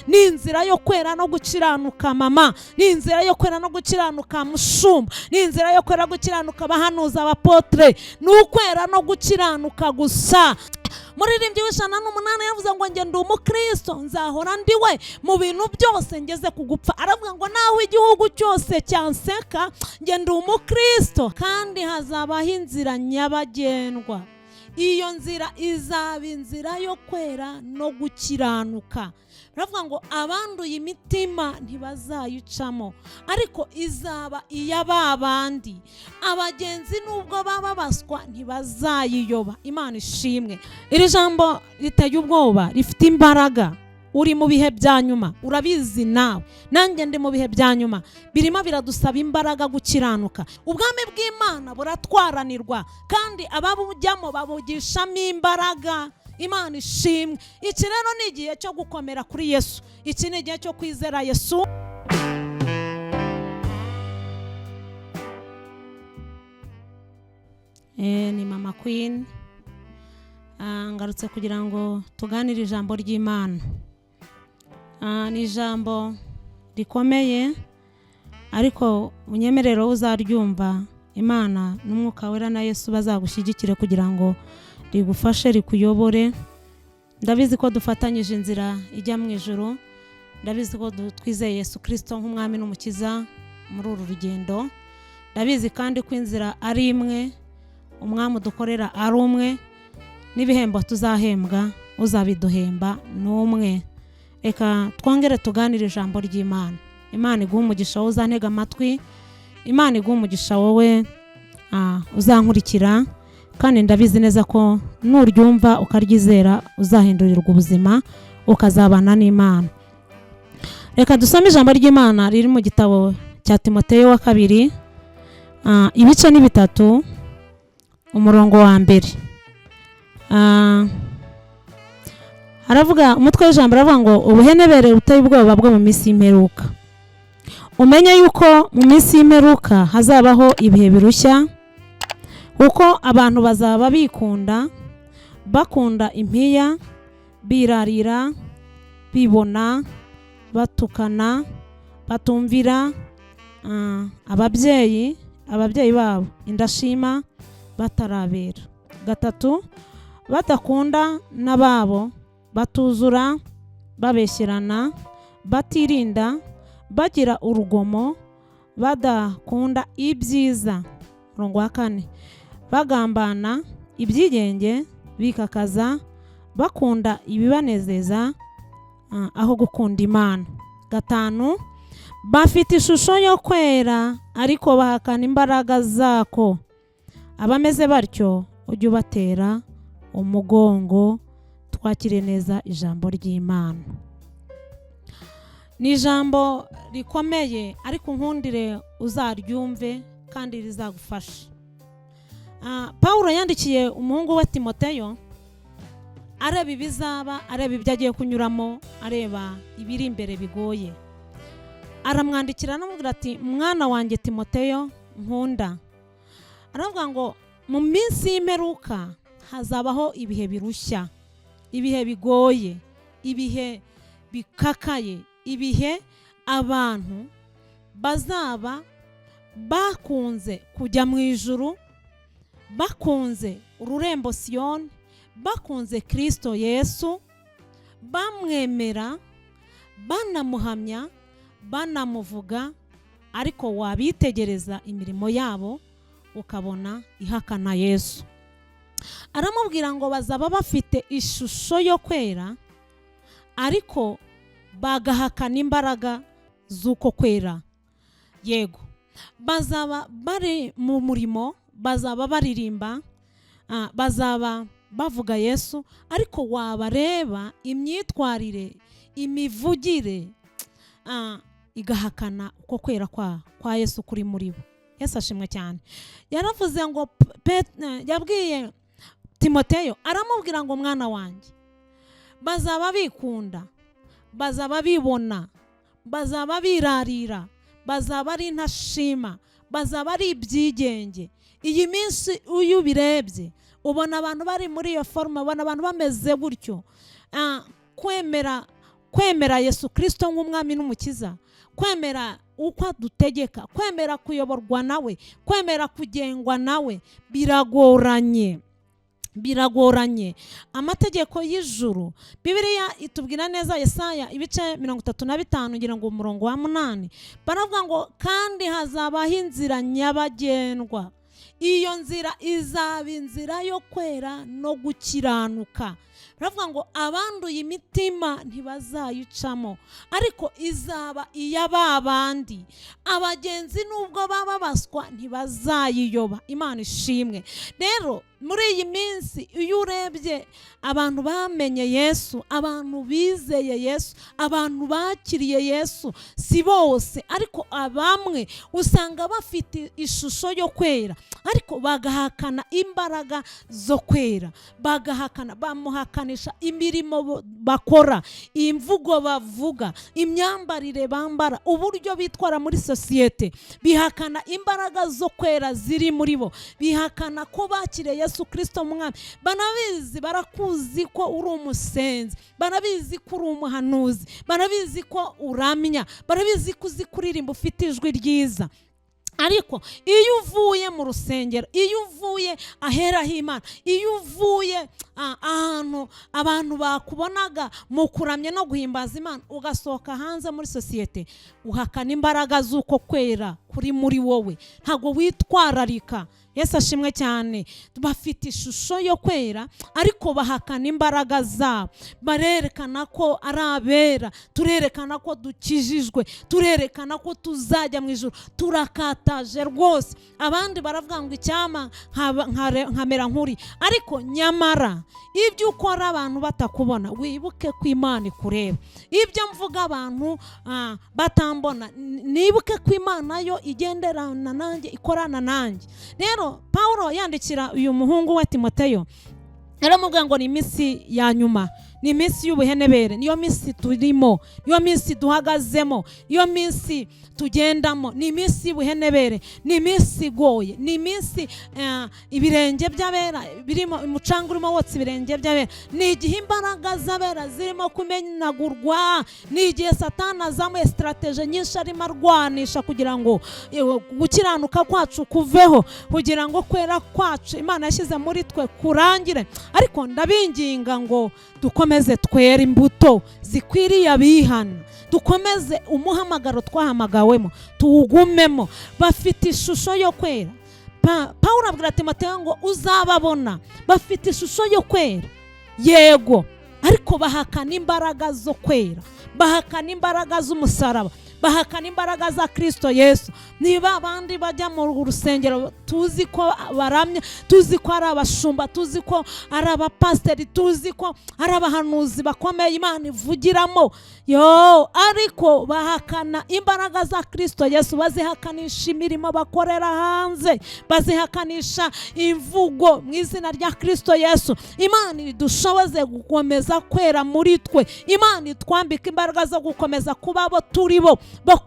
ni inzira yo kwera no gukiranuka mama, ni inzira yo kwera no gukiranuka mushumba, ni inzira yo kwera gukiranuka abahanuza abapotre, ni ukwera no gukiranuka gusa. Muririmbyi w'ijana n'umunani yavuze ngo njye ndi umukristo nzahora ndiwe mu bintu byose ngeze ku gupfa. Aravuga ngo naho igihugu cyose cyanseka njye ndi umukristo, kandi hazabaho inzira nyabagendwa. Iyo nzira izaba inzira yo kwera no gukiranuka. Baravuga ngo abanduye imitima ntibazayicamo, ariko izaba iy'ababandi. Abagenzi nubwo baba baswa ntibazayiyoba. Imana ishimwe. Iri jambo riteye ubwoba, rifite imbaraga. Uri mu bihe bya nyuma, urabizi nawe, nanjye ndi mu bihe bya nyuma. Birimo biradusaba imbaraga gukiranuka. Ubwami bw'Imana buratwaranirwa, kandi ababujyamo babugishamo imbaraga. Imana ishimwe. Iki rero ni igihe cyo gukomera kuri Yesu. Iki ni igihe cyo kwizera Yesu. Ni Mama Queen. Ngarutse kugira ngo tuganire ijambo ry'Imana. Ni ijambo rikomeye, ariko unyemerero uzaryumva, Imana n'Umwuka Wera na Yesu bazagushyigikire kugira ngo rigufashe, rikuyobore. Ndabizi ko dufatanyije inzira ijya mu ijuru. Ndabizi ko twizeye Yesu Kristo nk'umwami n'umukiza muri uru rugendo. Ndabizi kandi ko inzira ari imwe, umwami dukorera ari umwe, n'ibihembo tuzahembwa uzabiduhemba n'umwe. Reka twongere tuganire ijambo ry'Imana. Imana iguha umugisha wowe uzantega amatwi, Imana iguha umugisha wowe uzankurikira, kandi ndabizi neza ko nuryumva ukaryizera uzahindurirwa ubuzima ukazabana n'Imana. Reka dusome ijambo ry'Imana riri mu gitabo cya Timoteyo wa 2, ibice ni 3, umurongo wa 1. Haravuga umutwe w'ijambo aravuga ngo ubuhenebere buteye ubwoba bwo mu minsi y'imperuka. Umenye yuko mu minsi y'imperuka hazabaho ibihe birushya, kuko abantu bazaba bikunda, bakunda impiya, birarira, bibona, batukana, batumvira ababyeyi babo, indashima, batarabera. 3, badakunda n'ababo, batuzura, babeshyerana, batirinda, bagira urugomo, badakunda ibyiza. Murongo wa 4, bagambana, ibyigenge, bikakaza, bakunda ibibanezeza aho gukunda Imana. 5, bafite ishusho yo kwera ariko bahakana imbaraga zako. Abameze batyo ujye ubatera umugongo. Twakire neza ijambo ry'Imana. Ni ijambo rikomeye, ariko nkundire uzaryumve kandi rizagufasha. Paulo yandikiye umuhungu we Timoteyo, areba ibizaba, areba ibyo agiye kunyuramo, areba ibiri imbere bigoye. Aramwandikira anamubwira ati, mwana wanjye Timoteyo nkunda, aravuga ngo mu minsi y'imperuka hazabaho ibihe birushya, ibihe bigoye, ibihe bikakaye, ibihe abantu bazaba bakunze kujya mu ijuru, bakunze ururembo Siyoni, bakunze Kristo Yesu, bamwemera, banamuhamya, banamuvuga, ariko wabitegereza imirimo yabo ukabona ihakana Yesu. Aramubwira ngo bazaba bafite ishusho yo kwera, ariko bagahakana imbaraga z'uko kwera. Yego, bazaba bari mu murimo, bazaba baririmba, bazaba bavuga Yesu, ariko wabareba imyitwarire, imivugire igahakana uko kwera kwa Yesu kuri muri bo. Yesu ashimwe cyane. Yaravuze ngo yabwiye Timoteyo, aramubwira ngo mwana wanjye, bazaba bikunda, bazaba bibona, bazaba birarira, bazaba ari intashima, bazaba ari ibyigenge. Iyi minsi uyu birebye ubona abantu bari muri iyo forme, ubona abantu bameze gutyo. Kwemera kwemera Yesu Kristo nk'umwami n'umukiza, kwemera uko adutegeka, kwemera kuyoborwa nawe, kwemera kugengwa nawe biragoranye. Amategeko y'ijuru, Bibiliya itubwira neza, Yesaya ibice 35 ngira ngo umurongo wa 8, baravuga ngo kandi hazabaho inzira nyabagendwa, iyo nzira izaba inzira yo kwera no gukiranuka. Baravuga ngo abanduye imitima ntibazayicamo, ariko izaba iy'ababandi, abagenzi nubwo baba baswa ntibazayiyoba. Imana ishimwe. Rero muri iyi minsi iyo urebye abantu bamenye Yesu, abantu bizeye Yesu, abantu bakiriye Yesu, si bose ariko abamwe usanga bafite ishusho yo kwera ariko bagahakana imbaraga zo kwera, bamuhakanisha imirimo bakora, imvugo bavuga, imyambarire bambara, uburyo bitwara muri sosiyete, bihakana imbaraga zo kwera ziri muri bo, bihakana ko bakiriye Yesu Kristo mwami. Banabizi, barakuzi ko uri umusenzi, banabizi ko uri umuhanuzi, banabizi ko uramya, barabizi ko uzi kuririmba ufite ijwi ryiza. Ariko iyo uvuye mu rusengero, iyo uvuye ahera h'Imana, iyo uvuye ahantu abantu bakubonaga mu kuramya no guhimbaza Imana, ugasohoka hanze muri sosiyete, uhakana imbaraga z'uko kwera kuri muri wowe, ntago witwararika. Yesu ashimwe cyane. Bafite ishusho yo kwera ariko bahakana imbaraga zabo. Barerekana ko ari abera, turerekana ko dukijijwe, turerekana ko tuzajya mu ijuru, turakataje rwose. Abandi baravuga ngo icyama nkamera nkuri, ariko nyamara ibyo ukora abantu batakubona, wibuke ko Imana ikureba. Ibyo mvuga abantu batambona, nibuke ko Imana yo igenderana nanjye, ikorana nanjye. Rero Paulo yandikira uyu muhungu wa Timoteyo, aramubwira ngo ni iminsi ya nyuma, ni iminsi y'ubuhenebere, niyo minsi turimo, niyo minsi duhagazemo, niyo minsi tugendamo, ni iminsi y'ubuhenebere, ni iminsi igoye, ni iminsi ibirenge by'abera birimo umucanga urimo wotsa ibirenge by'abera, ni igihe imbaraga z'abera zirimo kumenagurwa, ni igihe Satani azamuye strategie nyinshi arimo arwanisha kugira ngo gukiranuka kwacu kuveho, kugira ngo kwera kwacu Imana yashyize muri twe kurangire. Ariko ndabinginga ngo dukomeze twera imbuto zikwiriye abihana, dukomeze umuhamagaro twahamagawemo tuwugumemo. Bafite ishusho yo kwera. Paulo abwira Timoteyo ngo uzababona bafite ishusho yo kwera, yego, ariko bahakana imbaraga zo kwera, bahakana imbaraga z'umusaraba, bahakana imbaraga za Kristo Yesu. Niba abandi bajya mu rusengero, tuzi ko baramya, tuzi ko ari abashumba, tuzi ko ari abapasiteri, tuzi ko ari abahanuzi bakomeye Imana ivugiramo, ariko bahakana imbaraga za Kristo Yesu, bazihakanisha imirimo bakorera hanze, bazihakanisha imvugo mu izina rya Kristo Yesu. Imana idushoboze gukomeza kwera muri twe, Imana itwambika imbaraga zo gukomeza kuba abo turi bo,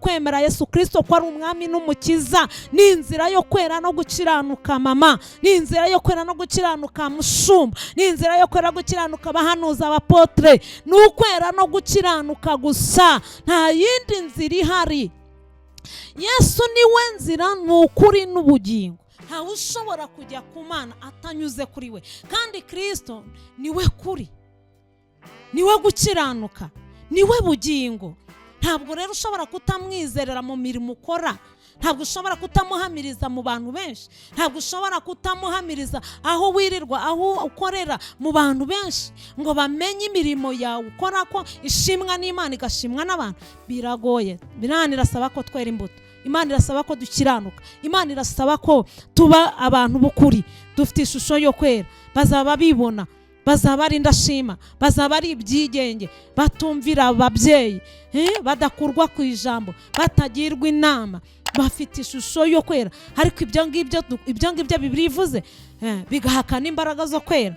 kwemera Yesu Kristo ko ari umwami n'umukiza. Ni inzira yo kwera no gukiranuka mama, ni inzira yo kwera no gukiranuka mushumba, ni inzira yo kwera gukiranuka abahanuza, abapotre, ni ukwera no gukiranuka gusa, nta yindi nzira ihari. Yesu niwe nzira, ni ukuri n'ubugingo. Ntawe ushobora kujya ku Mana atanyuze kuri we, kandi Kristo niwe kuri, niwe gukiranuka, niwe bugingo. Ntabwo rero ushobora kutamwizerera mu mirimo ukora, ntabwo ushobora kutamuhamiriza mu bantu benshi, ntabwo ushobora kutamuhamiriza aho wirirwa, aho ukorera mu bantu benshi, ngo bamenye imirimo yawe ukora ko ishimwa n'Imana igashimwa n'abantu. Biragoye. Imana irasaba ko twera imbuto, Imana irasaba ko dukiranuka, Imana irasaba ko tuba abantu b'ukuri, dufite ishusho yo kwera. Bazaba bibona, bazaba ari indashima, bazaba ari ibyigenge, batumvira ababyeyi, badakurwa ku ijambo, batagirwa inama, bafite ishusho yo kwera. Ariko ibyo ngibyo Bibiliya ivuze bigahakana imbaraga zo kwera.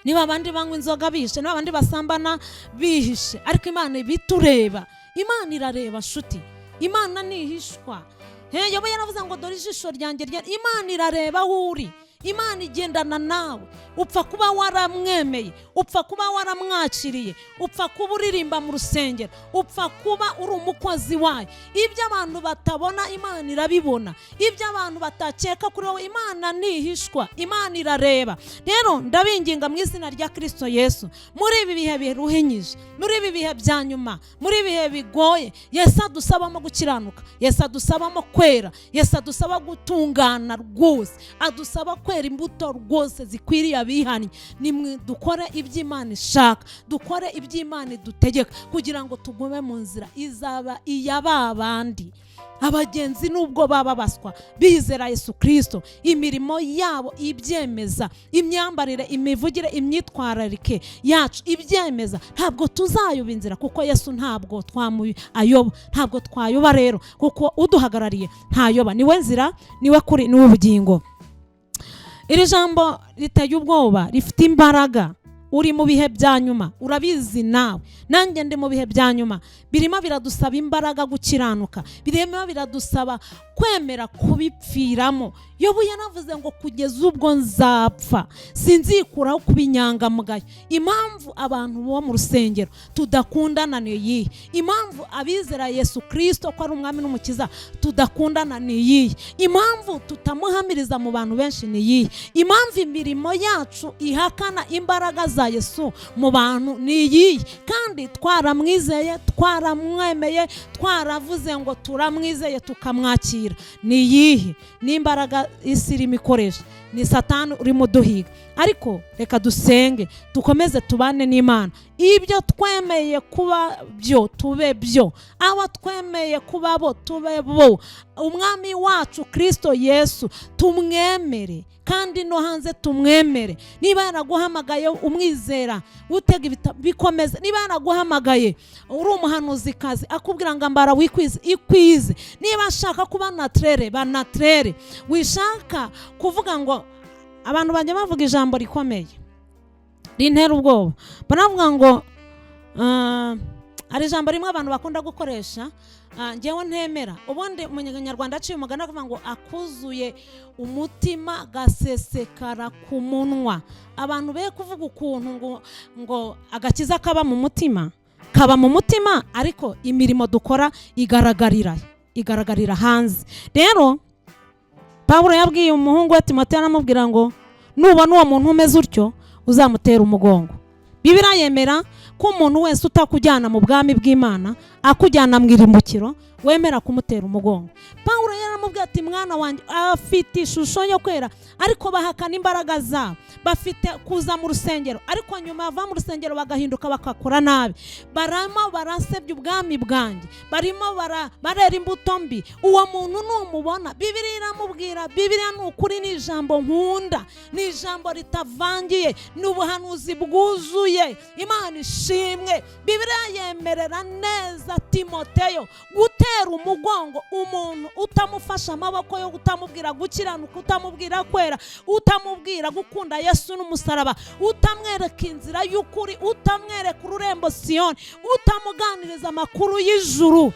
Niba abandi banywa inzoga bihishe, niba abandi basambana bihishe, ariko Imana ibitureba. Imana irareba nshuti, Imana ntihishwa. Yobu yaravuze ngo dore ijisho ryanjye, Imana irareba aho uri, Imana igendana nawe. Upfa kuba waramwemeye, upfa kuba waramwakiriye, upfa kuba uririmba mu rusengero, upfa kuba uri umukozi wayo. Ibyo abantu batabona Imana irabibona, ibyo abantu batakeka kuri wowe Imana ntihishwa, Imana irareba. Rero ndabinginga mu izina rya Kristo Yesu, muri ibi bihe biruhinyije, muri ibi bihe bya nyuma, muri ibi bihe bigoye, Yesu adusabamo gukiranuka, Yesu adusabamo kwera, Yesu adusaba gutungana rwose, adusaba kwera imbuto rwose zikwiriye abihannye. Nimwe dukore iby'Imana ishaka, dukore iby'Imana idutegeka, kugira ngo tugume mu nzira izaba iy'ababandi. Abagenzi nubwo baba baswa bizera Yesu Kristo, imirimo yabo ibyemeza, imyambarire, imivugire, imyitwararike yacu ibyemeza, ntabwo tuzayoba inzira, kuko Yesu ntabwo twamuyoba, ntabwo twayoba rero, kuko uduhagarariye ntayoba, niwe nzira, niwe kuri, niwe ubugingo. Iri jambo riteye ubwoba, rifite imbaraga. Uri mu bihe bya nyuma, urabizi nawe, nanjye ndi mu bihe bya nyuma. Birimo biradusaba imbaraga gukiranuka, birimo biradusaba kwemera kubipfiramo. Yobu yanavuze ngo kugeza ubwo nzapfa sinzikuraho kuba inyangamugayo. Impamvu abantu bo mu rusengero tudakundana ni iyi, impamvu abizera Yesu Kristo ko ari umwami n'umukiza tudakundana ni iyi, impamvu tutamuhamiriza mu bantu benshi ni iyi, impamvu imirimo yacu ihakana imbaraga za Yesu mu bantu ni iyi. Kandi twaramwizeye, twaramwemeye, twaravuze ngo turamwizeye tukamwakira, ni iyihe? N'imbaraga isi irimo ikoresha, ni Satani urimo duhiga. Ariko reka dusenge, dukomeze tubane n'Imana. Ibyo twemeye kuba byo tube byo, abo twemeye kuba bo tube bo. Umwami wacu Kristo Yesu tumwemere, kandi no hanze tumwemere. Niba yaraguhamagaye umwizera, utega ibitabo bikomeze. Niba yaraguhamagaye uri umuhanuzi kazi akubwira ngo ambara wikwize, ikwize. Niba ashaka kuba natrere, banatrere. Wishaka kuvuga ngo abantu bajya bavuga ijambo rikomeye rintera ubwoba, banavuga ngo ari ijambo rimwe abantu bakunda gukoresha, ngewe ntemera. Ubundi umunyarwanda aciye umugani akavuga ngo akuzuye umutima gasesekara ku munwa. Abantu be kuvuga ukuntu ngo agakiza kaba mu mutima, kaba mu mutima, ariko imirimo dukora igaragarira hanze. Rero Pawulo yabwiye umuhungu we Timoteyo, aramubwira ngo nubona uwo muntu umeze utyo uzamutera umugongo. Bibiliya yemera ko umuntu wese utakujyana mu bwami bw'Imana akujyana mu irimbukiro wemera kumutera umugongo. Pawulo yaramubwiye ati mwana wanjye afite ishusho yo kwera, ariko bahakana imbaraga zabo. Bafite kuza mu rusengero, ariko nyuma bava mu rusengero bagahinduka bakakora nabi. Baramo barasebya ubwami bwanjye, barimo barera imbuto mbi. Uwo muntu numubona, Bibiliya iramubwira, Bibiliya ni ukuri, ni ijambo nkunda, ni ijambo ritavangiye, ni ubuhanuzi bwuzuye. Imana ishimwe. Bibiliya yemerera neza Timoteyo gutera umugongo umuntu utamufasha amaboko yo utamubwira gukiranuka, utamubwira kwera, utamubwira gukunda Yesu n'umusaraba, utamwereka inzira y'ukuri, utamwereka ururembo Siyoni, utamuganiriza amakuru y'ijuru.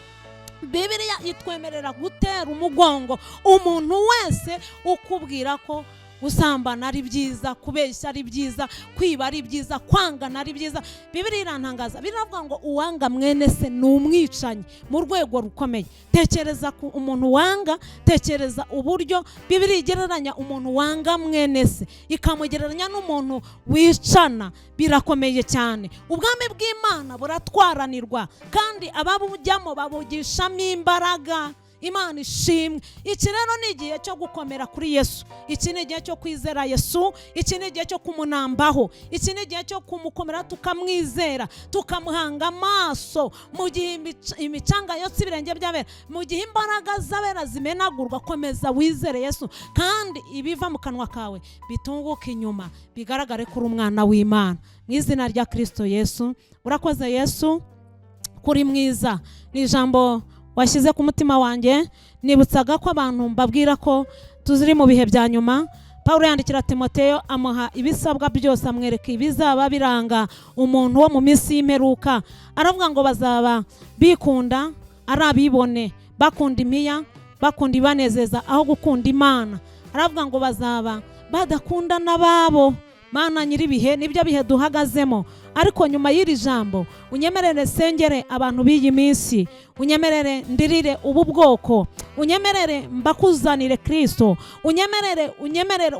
Bibiliya itwemerera gutera umugongo umuntu wese ukubwira ko gusambana ari byiza, kubeshya ari byiza, kwiba ari byiza, kwangana ari byiza. Bibiliya irantangaza, biravuga ngo uwanga mwene se ni umwicanyi mu rwego rukomeye. Tekereza ku umuntu wanga, tekereza uburyo Bibiliya igereranya umuntu wanga mwene se ikamugereranya n'umuntu wicana. Birakomeye cyane. Ubwami bw'Imana buratwaranirwa, kandi ababujyamo babugishamo imbaraga. Imana ishimwe. Iki rero ni igihe cyo gukomera kuri Yesu, iki ni igihe cyo kwizera Yesu, iki ni igihe cyo kumunambaho, iki ni igihe cyo kumukomera tukamwizera, tukamuhanga amaso. Mu gihe imicanga yose ibirenge by'abera, mu gihe imbaraga z'abera zimenagurwa, komeza wizere Yesu, kandi ibiva mu kanwa kawe bitunguke inyuma, bigaragare kuri umwana w'Imana. Mu izina rya Kristo Yesu. Urakoze Yesu, kuri mwiza. Ni ijambo washyize ku mutima wanjye. Nibutsaga ko abantu mbabwira ko tuziri mu bihe bya nyuma. Pawulo yandikira Timoteyo, amuha ibisabwa byose, amwereka ibizaba biranga umuntu wo mu minsi y'imperuka. Aravuga ngo bazaba bikunda ari abibone, bakunda impiya, bakunda ibanezeza aho gukunda Imana. Aravuga ngo bazaba badakunda n'ababo. Mana nyiribihe, nibyo bihe duhagazemo, ariko nyuma y'iri jambo unyemerere sengere abantu b'iyi minsi, unyemerere ndirire ubu bwoko, unyemerere mbakuzanire Kristo, unyemerere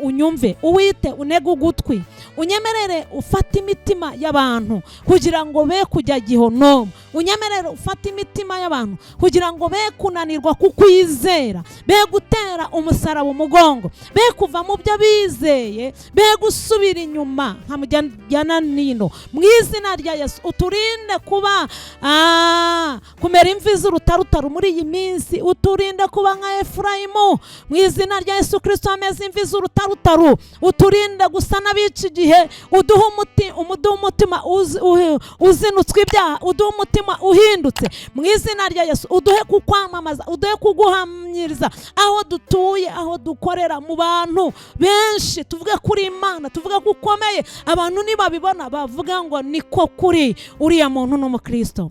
unyumve, uwite unege ugutwi, unyemerere ufate imitima y'abantu kugira ngo be kujya gihonomo, unyemerere ufate imitima y'abantu kugira ngo be kunanirwa kukwizera, be gutera umusaraba umugongo, be kuva mu byo bizeye, be gusubira inyuma nka mujyana nino. Mu izina rya Yesu uturinde kuba kumera imvi z'urutarutaru muri iyi minsi, uturinde kuba nka Efurayimu. Mu izina rya Yesu Kristo ameze imvi z'urutarutaru, uturinde gusa n'abici igihe, uduhe umutima uzinutswe ibyaha, uduhe umutima uhindutse. Mu izina rya Yesu uduhe kukwamamaza, uduhe kuguhamiriza aho dutuye, aho dukorera, mu bantu benshi tuvuge kuri Imana, tuvuge ko ukomeye, abantu nibabibona bavuga ngo niko kuri uriya muntu n'umukristo.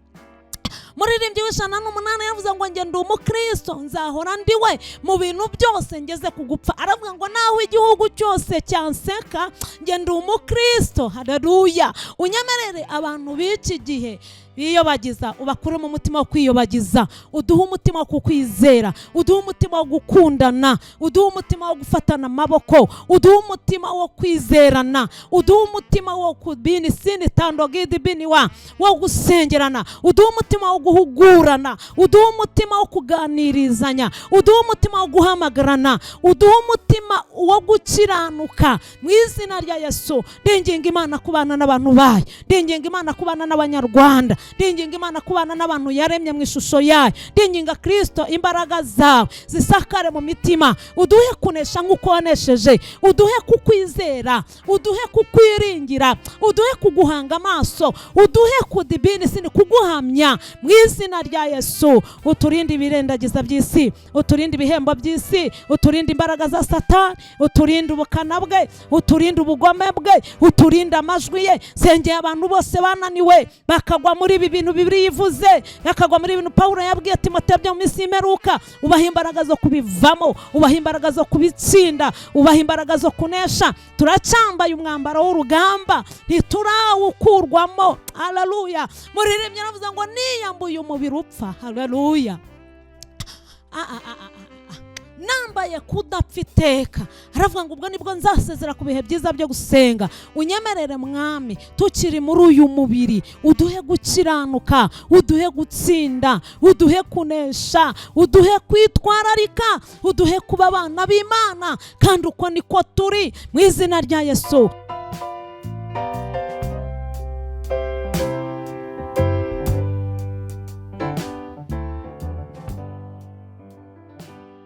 Muririmbyi w'ijana n'umunani yavuze ngo nge ndi umukristo, nzahora ndiwe mu bintu byose ngeze kugupfa. Aravuga ngo naho igihugu cyose cyanseka, nge ndi umukristo. Haleluya. Unyemerere abantu b'iki gihe biyobagiza, ubakure mu mutima wo kwiyobagiza, uduhe umutima wo kukwizera, uduhe umutima wo gukundana, uduhe umutima wo gufatana amaboko, uduhe umutima wo kwizerana, uduhe umutima wo kubini sini tandogidi biniwa wo gusengerana, uduhe umutima wo guhugurana, uduhe umutima wo kuganirizanya, uduhe umutima wo guhamagarana, uduhe umutima wo gukiranuka. Mu izina rya Yesu ndinginga Imana kubana n'abantu bayo, ndinginga Imana kubana n'abanyarwanda, ndinginga Imana kubana n'abantu yaremye mu ishusho yayo, ndinginga Kristo imbaraga zawe zisakare mu mitima, uduhe kunesha nk'uko wanesheje, uduhe kukwizera, uduhe kukwiringira, uduhe kuguhanga amaso, uduhe kudibini sini kuguhamya. Mu izina rya Yesu uturinde ibirendagiza by'isi, uturinde ibihembo by'isi, uturinde imbaraga za Satani, uturinde ubukana bwe, uturinde ubugome bwe, uturinde amajwi ye. Sengeye abantu bose bananiwe bakagwa muri ibi bintu Bibiliya yivuze, bakagwa muri ibintu Pawulo yabwiye Timoteyo byo mu minsi y'imperuka, ubaha imbaraga zo kubivamo, ubaha imbaraga zo kubitsinda, ubaha imbaraga zo kunesha. Turacambaye umwambaro w'urugamba, ntiturawukurwamo. Haleluya. Muririmbyi aravuze ngo niyambuye umubiri upfa. Haleluya. Nambaye kudapfa iteka. Aravuga ngo ubwo nibwo nzasezera ku bihe byiza byo gusenga. Unyemerere Mwami tukiri muri uyu mubiri, uduhe gukiranuka, uduhe gutsinda, uduhe kunesha, uduhe kwitwararika, uduhe kuba abana b'Imana, kandi uko niko turi. Mu izina rya Yesu.